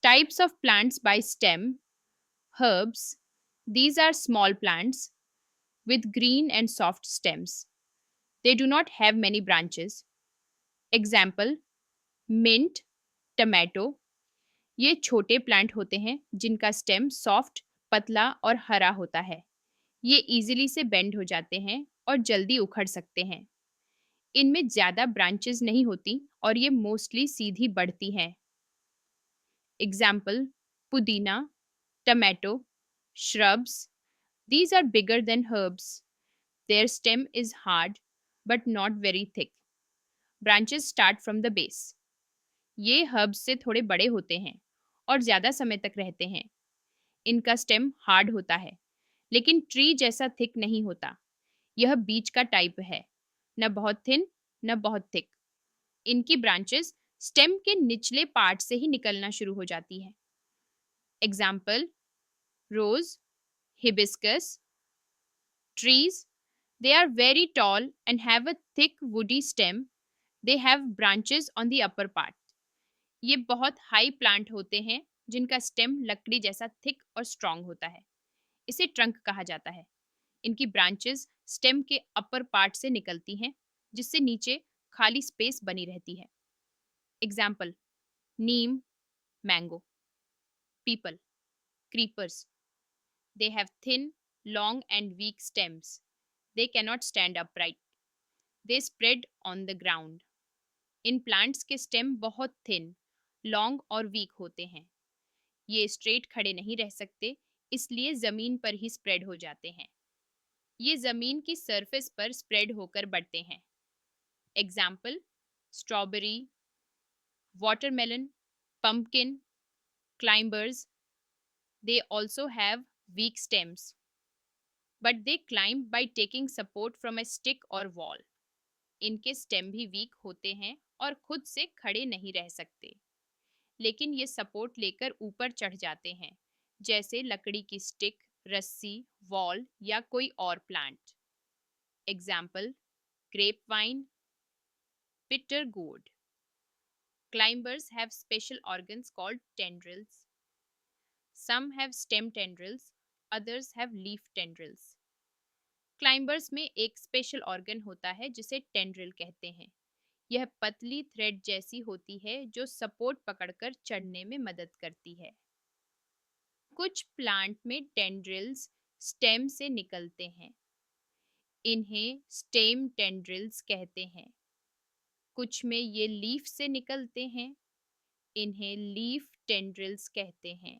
Types of plants by stem. Herbs. These are small plants with green and soft stems. They do not have many branches. Example: mint, tomato. ये छोटे plant होते हैं जिनका stem soft, पतला और हरा होता है। ये इजीली से बेंड हो जाते हैं और जल्दी उखड़ सकते हैं। इनमें ज़्यादा ब्रांचेस नहीं होती और ये मोस्टली सीधी बढ़ती हैं। Example: Pudina, tomato, shrubs. These are bigger than herbs. Their stem is hard but not very thick. Branches start from the base. ये हर्ब्स से थोड़े बड़े होते हैं और ज़्यादा समय तक रहते हैं। इनका स्टेम हार्ड होता है, लेकिन ट्री जैसा थिक नहीं होता। यह बीच का टाइप है, न बहुत थिन न बहुत थिक। इनकी ब्रांचेस स्टेम के निचले पार्ट से ही निकलना शुरू हो जाती है। Example: rose, hibiscus. Trees, they are very tall and have a thick woody stem. They have branches on the upper part. ये बहुत हाई प्लांट होते हैं जिनका स्टेम लकड़ी जैसा थिक और स्ट्रॉन्ग होता है। इसे ट्रंक कहा जाता है। इनकी ब्रांचेस स्टेम के अपर पार्ट से निकलती हैं, जिससे नीचे खाली स्पेस बनी रहती है। Example: Neem, mango. People, creepers. They have thin, long, and weak stems. They cannot stand upright. They spread on the ground. In plants के स्टेम बहुत थिन, लॉन्ग और वीक होते हैं। ये स्ट्रेट खड़े नहीं रह सकते, इसलिए जमीन पर ही स्प्रेड हो जाते हैं। ये जमीन की सरफेस पर स्प्रेड होकर बढ़ते हैं। Example: strawberry, watermelon, pumpkin, climbers. They also have weak stems, but they climb by taking support from a stick or wall. इनके स्टेम भी वीक होते हैं और खुद से खड़े नहीं रह सकते, लेकिन ये सपोर्ट लेकर ऊपर चढ़ जाते हैं, जैसे लकड़ी की स्टिक, रस्सी, वॉल या कोई और plant. Example: grape vine, bitter gourd. Climbers have special organs called tendrils. Some have stem tendrils, others have leaf tendrils. Climbers में एक स्पेशल ऑर्गन होता है जिसे टेंड्रिल कहते हैं। यह पतली थ्रेड जैसी होती है जो सपोर्ट पकड़कर चढ़ने में मदद करती है। कुछ प्लांट में टेंड्रिल्स स्टेम से निकलते हैं। इन्हें स्टेम टेंड्रिल्स कहते हैं। कुछ में ये लीफ से निकलते हैं। इन्हें लीफ टेंड्रिल्स कहते हैं।